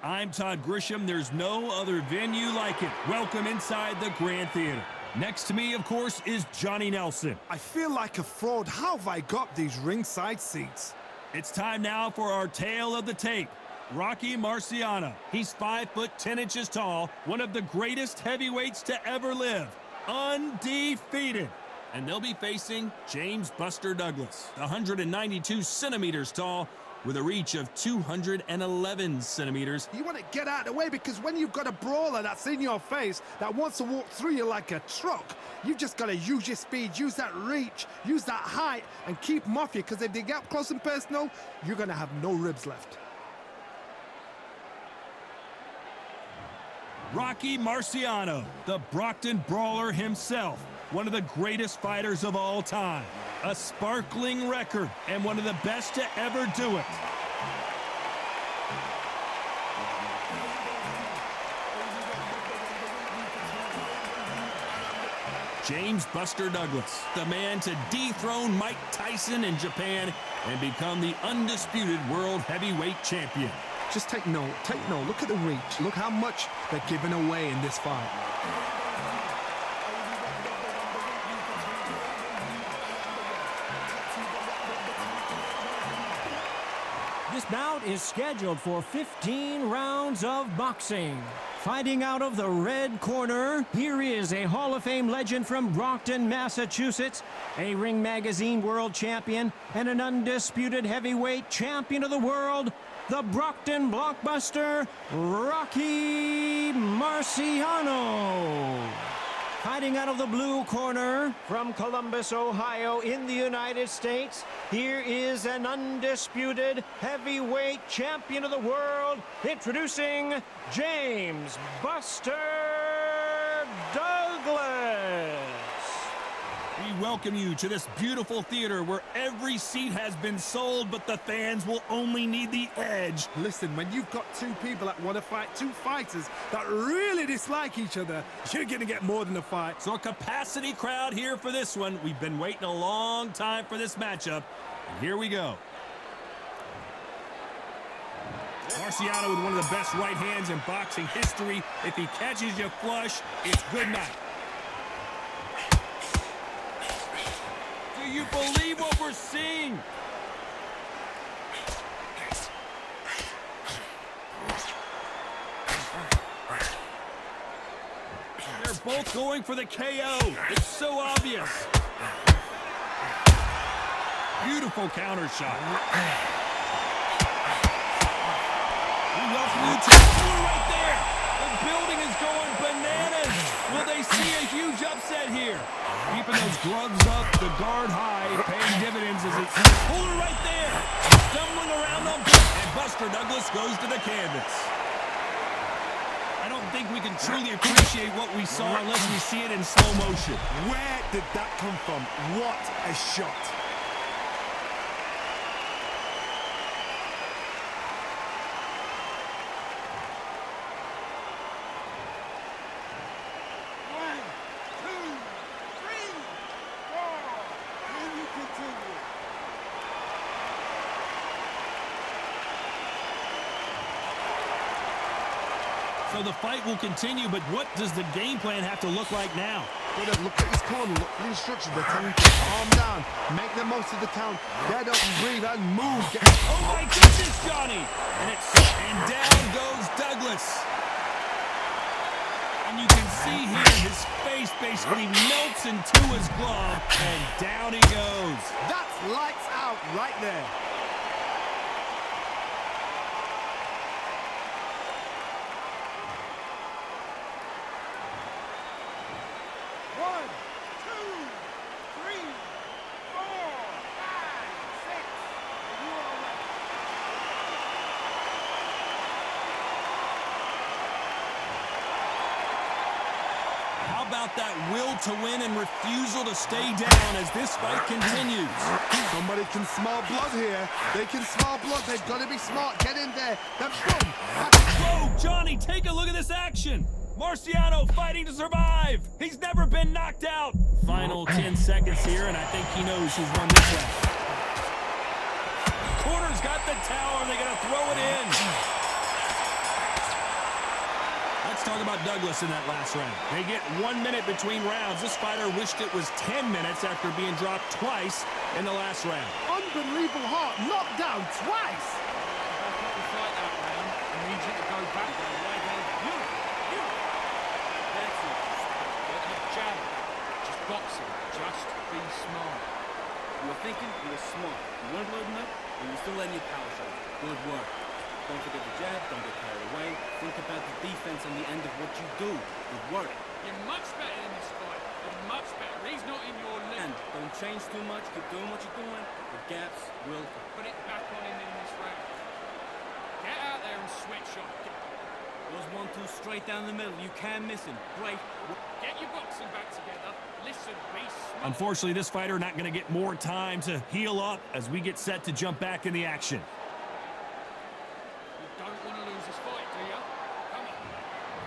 I'm Todd Grisham. There's no other venue like it. Welcome inside the Grand Theater. Next to me, of course, is Johnny Nelson. I feel like a fraud. How have I got these ringside seats? It's time now for our tale of the tape. Rocky Marciano. He's 5 foot 10 inches tall, one of the greatest heavyweights to ever live. Undefeated. And they'll be facing James Buster Douglas, 192 centimeters tall, with a reach of 211 centimeters. You want to get out of the way, because when you've got a brawler that's in your face, that wants to walk through you like a truck, you've just got to use your speed, use that reach, use that height, and keep them off you, because if they get up close and personal, you're going to have no ribs left. Rocky Marciano, the Brockton brawler himself, one of the greatest fighters of all time. A sparkling record and one of the best to ever do it. James Buster Douglas, the man to dethrone Mike Tyson in Japan and become the undisputed world heavyweight champion. Just take note, look at the reach. Look how much they're giving away in this fight. This bout is scheduled for 15 rounds of boxing. Fighting out of the red corner, here is a Hall of Fame legend from Brockton, Massachusetts, a Ring Magazine world champion, and an undisputed heavyweight champion of the world, the Brockton blockbuster, Rocky Marciano. Fighting out of the blue corner from Columbus, Ohio in the United States, here is an undisputed heavyweight champion of the world, introducing James Buster Douglas. We welcome you to this beautiful theater where every seat has been sold, but the fans will only need the edge. Listen, when you've got two people that want to fight, two fighters that really dislike each other, you're going to get more than a fight. So a capacity crowd here for this one. We've been waiting a long time for this matchup, and here we go. Marciano with one of the best right hands in boxing history. If he catches you flush, it's good night. Do you believe what we're seeing? They're both going for the KO. It's so obvious. Beautiful counter shot. We welcome you to right there. The building is going bananas. Will they see a huge upset here? Keeping those gloves up, the guard high, paying dividends as it's puller right there. Stumbling around them, and Buster Douglas goes to the canvas. I don't think we can truly appreciate what we saw unless we see it in slow motion. Where did that come from? What a shot. So the fight will continue, but what does the game plan have to look like now? Look at his corner, look at the instructions. They're telling him to calm down, make the most of the count, get up, breathe, and move. Oh my goodness, Johnny! And down goes Douglas. And you can see here his face basically melts into his glove, and down he goes. That's lights out right there. How about that will to win and refusal to stay down as this fight continues? Somebody can smell blood here. They can smell blood. They've got to be smart. Get in there. Then boom. Whoa, Johnny, take a look at this action. Marciano fighting to survive. He's never been knocked out. Final 10 seconds here, and I think he knows who's won this round. Corner's got the tower. They're going to throw it in. talk about Douglas in that last round. They get 1 minute between rounds. This fighter wished it was 10 minutes after being dropped twice in the last round. Unbelievable heart, knocked down twice. Fight that round. I need you to go back. Right hand. You. That's it. Get that jab. Just boxing. Just be smart. You were thinking, you were smart. You weren't loading up, and you were still letting your power show. Good work. Don't forget the jab, don't get carried away. Think about the defense on the end of what you do. Good work. You're much better in this fight. You're much better. He's not in your And league. don't change too much, keep doing what you're doing. The gaps will... Put it back on him in this round. Get out there and switch on. Those 1-2 straight down the middle, you can't miss him. Great. Get your boxing back together. Listen, be smart. Unfortunately, this fighter not going to get more time to heal up as we get set to jump back in the action. You don't want to lose this fight, do you? Come on.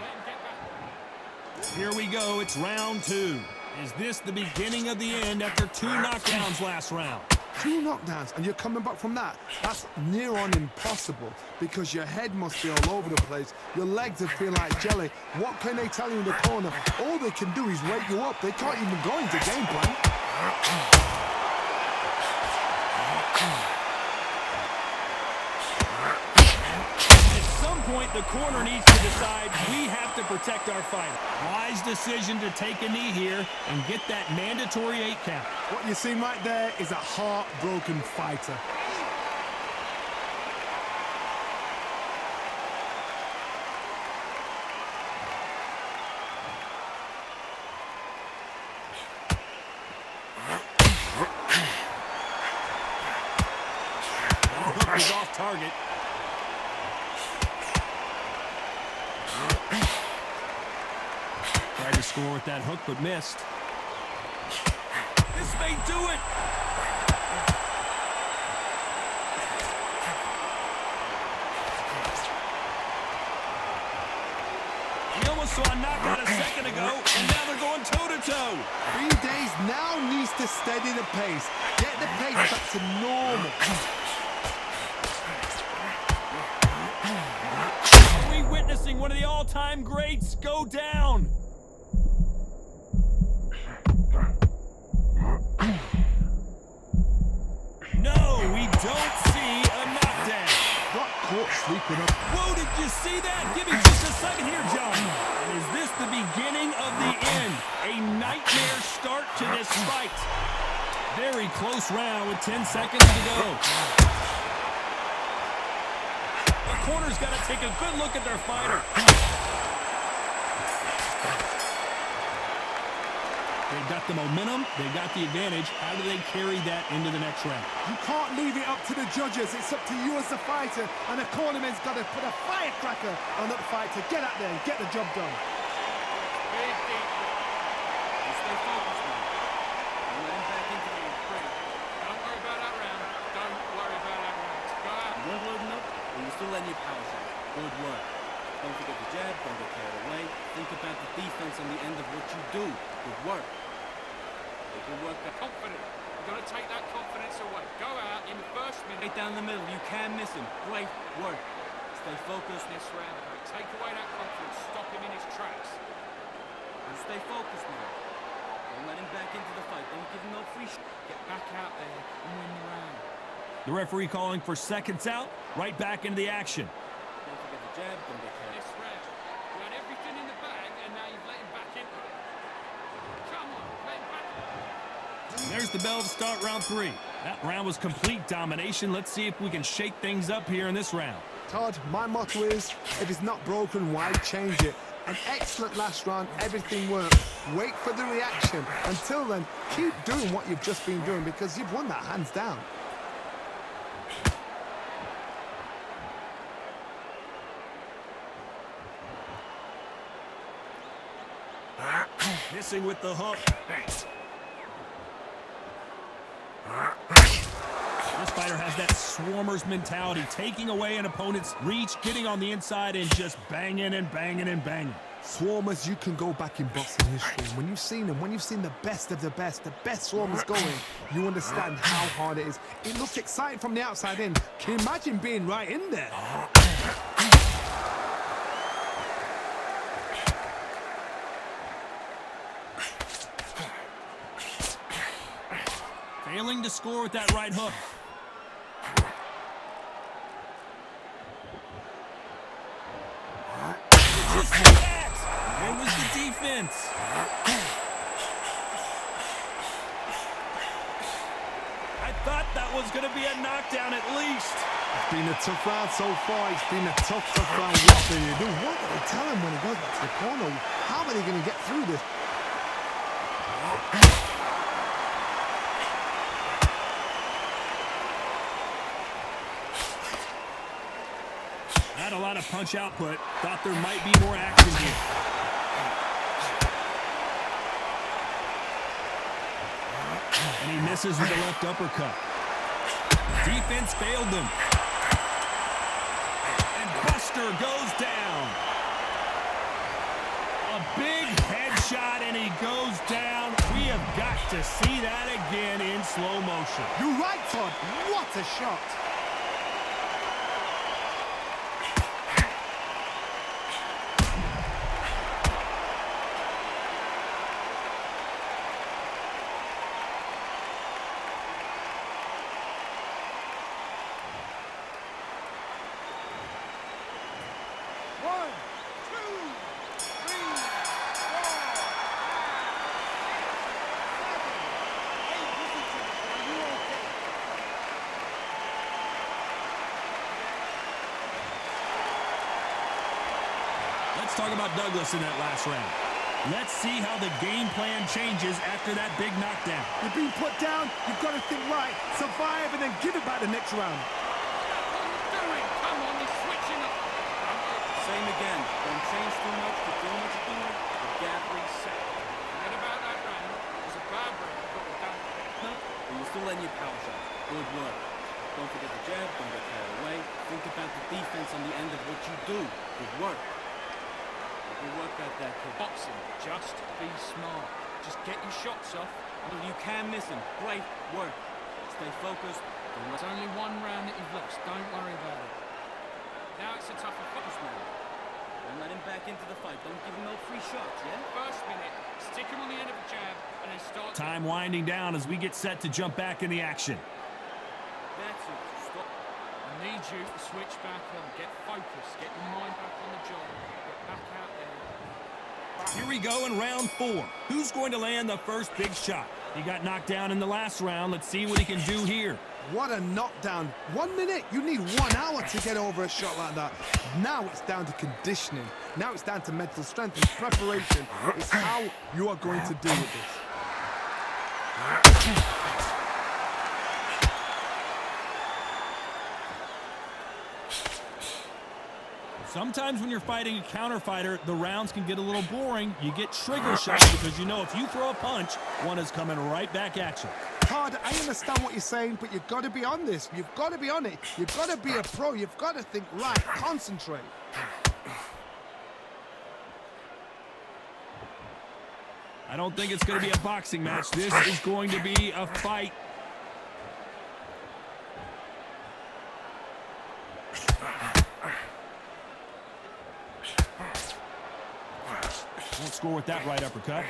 Let him get back. Here we go. It's round 2. Is this the beginning of the end after 2 knockdowns last round? 2 knockdowns, and you're coming back from that. That's near on impossible because your head must be all over the place. Your legs would feel like jelly. What can they tell you in the corner? All they can do is wake you up. They can't even go into game plan. Point, the corner needs to decide we have to protect our fighter. Wise decision to take a knee here and get that mandatory 8 count. What you see right there is a heartbroken fighter. Hook is off target. Tried to score with that hook, but missed. This may do it. He almost saw a knockout a second ago, and now they're going toe-to-toe. 3 days now needs to steady the pace. Get the pace back to normal. Are we witnessing one of the all-time greats go down? No, we don't see a knockdown. Got caught sleeping up. Whoa, did you see that? Give me just a second here, John. And is this the beginning of the end? A nightmare start to this fight. Very close round with 10 seconds to go. The corner's got to take a good look at their fighter. They've got the momentum, they've got the advantage. How do they carry that into the next round? You can't leave it up to the judges. It's up to you as the fighter, and the cornerman's got to put a firecracker on that fight to get out there and get the job done. Big deep. You stay focused now. You let him back into the break. Don't worry about that round. Don't worry about that round. Go out. You weren't loading up, and you're still letting your power show. Good work. Don't forget the jab, don't get carried away. Think about the defense on the end of what you do. Good work. Good work. Confident. You've got to take that confidence away. Go out in the first minute. Right down the middle, you can't miss him. Great work. Stay focused. This round. Take away that confidence. Stop him in his tracks. And stay focused now. Don't let him back into the fight. Don't give him no free shit. Get back out there and win the round. The referee calling for seconds out, right back into the action. Don't forget the jab, don't get carried. This round. You had everything in the bag and now you've let him back into it. Come on. Let him back. There's the bell to start round 3. That round was complete domination. Let's see if we can shake things up here in this round. Todd, my motto is, if it's not broken, why change it? An excellent last round, everything worked. Wait for the reaction. Until then, keep doing what you've just been doing because you've won that hands down. Missing with the hook. This fighter has that swarmer's mentality, taking away an opponent's reach, getting on the inside, and just banging and banging and banging. Swarmers, you can go back in boxing history. When you've seen them, when you've seen the best of the best swarmers going, you understand how hard it is. It looks exciting from the outside in. Can you imagine being right in there? to score with that right hook. Just that! Where was the defense? I thought that was going to be a knockdown at least. It's been a tough round so far. It's been a tough round. What do you do? What do they tell him when he goes back to the corner? How are they going to get through this? Not a lot of punch output. Thought there might be more action here. And he misses with the left uppercut. Defense failed them. And Buster goes down. A big headshot, and he goes down. We have got to see that again in slow motion. You're right, Todd. What a shot. Let's talk about Douglas in that last round. Let's see how the game plan changes after that big knockdown. You've been put down. You've got to think right. Survive and then give it back the next round. Come on, he's switching up. Same again. Don't change too much. Keep doing what you're doing. The gap reset. Forget about that round. It was a bad round, but we're done. No, but you're still letting your power shot. Good work. Don't forget the jab. Don't get carried away. Think about the defense on the end of what you do. Good work. Good work at that, kid. Boxing, just be smart. Just get your shots off. You can miss him. Great work. Stay focused. It's only one round that you've lost. Don't worry about it. Now it's a tougher focus now. Don't let him back into the fight. Don't give him no free shots, yeah? First minute, stick him on the end of a jab, and then start... Time winding down as we get set to jump back in the action. That's it. Stop. I need you to switch back on. Get focused. Get your mind back on the job. Get back out there. Here we go in round 4. Who's going to land the first big shot? He got knocked down in the last round. Let's see what he can do here. What a knockdown. 1 minute. You need 1 hour to get over a shot like that. Now it's down to conditioning. Now it's down to mental strength and preparation. It's how you are going to deal with this. Sometimes when you're fighting a counter fighter, the rounds can get a little boring. You get trigger shots because you know if you throw a punch, one is coming right back at you. Todd, I understand what you're saying, but you've got to be on this. You've got to be on it. You've got to be a pro. You've got to think right. Concentrate. I don't think it's going to be a boxing match. This is going to be a fight. Won't score with that right uppercut.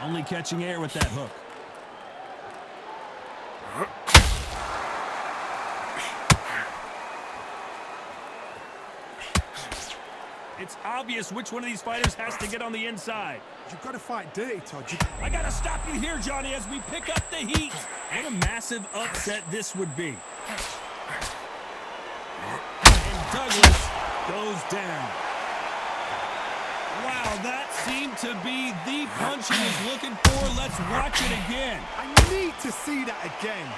Only catching air with that hook. It's obvious which one of these fighters has to get on the inside. You've got to fight dirty, Todd. I got to stop you here, Johnny, as we pick up the heat. What a massive upset this would be. And Douglas goes down. Wow, that seemed to be the punch he was looking for. Let's watch it again. I need to see that again.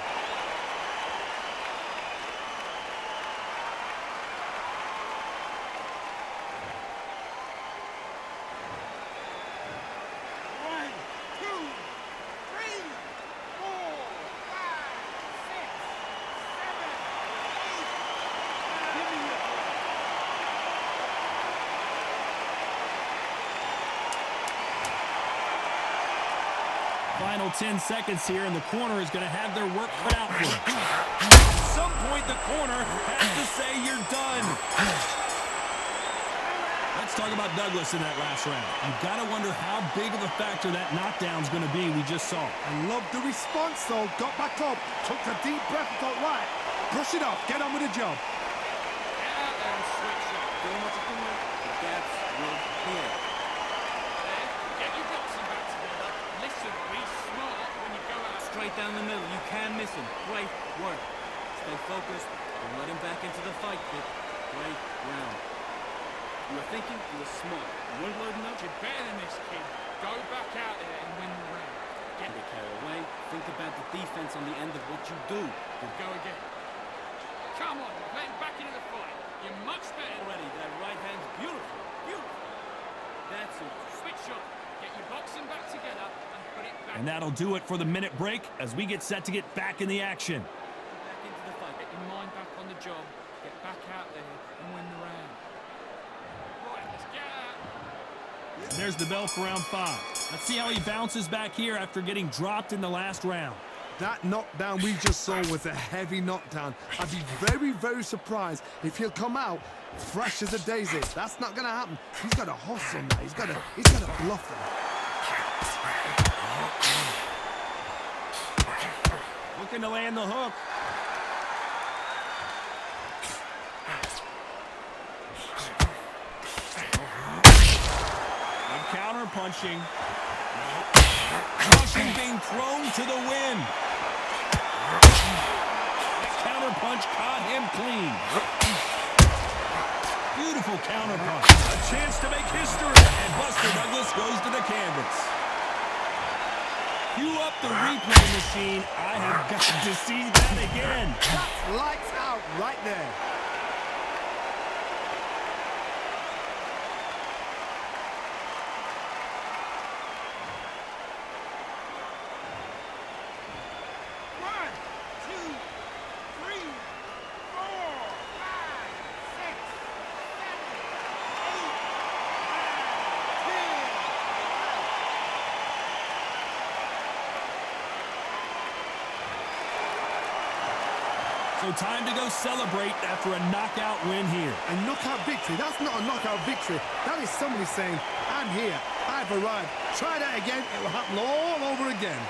Final 10 seconds here, and the corner is going to have their work cut out for them. At some point, the corner has to say you're done. Let's talk about Douglas in that last round. You've got to wonder how big of a factor that knockdown's going to be we just saw. I love the response, though. Got back up, took a deep breath and thought, right, brush it off, get on with the job. Get out there and switch it. Doing what you're doing, the gaps will appear. There, get your boxing back together. Listen, be smart when you go out. Straight down the middle, you can miss him. Great work. Stay focused, don't let him back into the fight, kid. Great round. You were thinking, you were smart. You weren't loading up. You're better than this, kid. Go back out there and win the round. Don't get carried away. Think about the defense on the end of what you do. Go again. Come on, let him back into the fight. You're much better. Already, that right hand's beautiful. Beautiful. That's it. Switch on. Get your boxing back together and put it back. And that'll do it for the minute break as we get set to get back in the action. Back into the fight. Get your mind back on the job. Get back out there and win the round. Right, let's get out. And there's the bell for round 5. Let's see how he bounces back here after getting dropped in the last round. That knockdown we just saw was a heavy knockdown. I'd be very, very surprised if he'll come out fresh as a daisy. That's not gonna happen. He's got to hustle now. He's got to bluff him. Looking to land the hook. And counter punching. Caution being thrown to the wind. Counter punch caught him clean. Beautiful counter punch. A chance to make history. And Buster Douglas goes to the canvas. Cue up the replay machine. I have got to see that again. That's lights out right there. So time to go celebrate after a knockout win here. A knockout victory? That's not a knockout victory. That is somebody saying, I'm here, I've arrived. Try that again, it will happen all over again.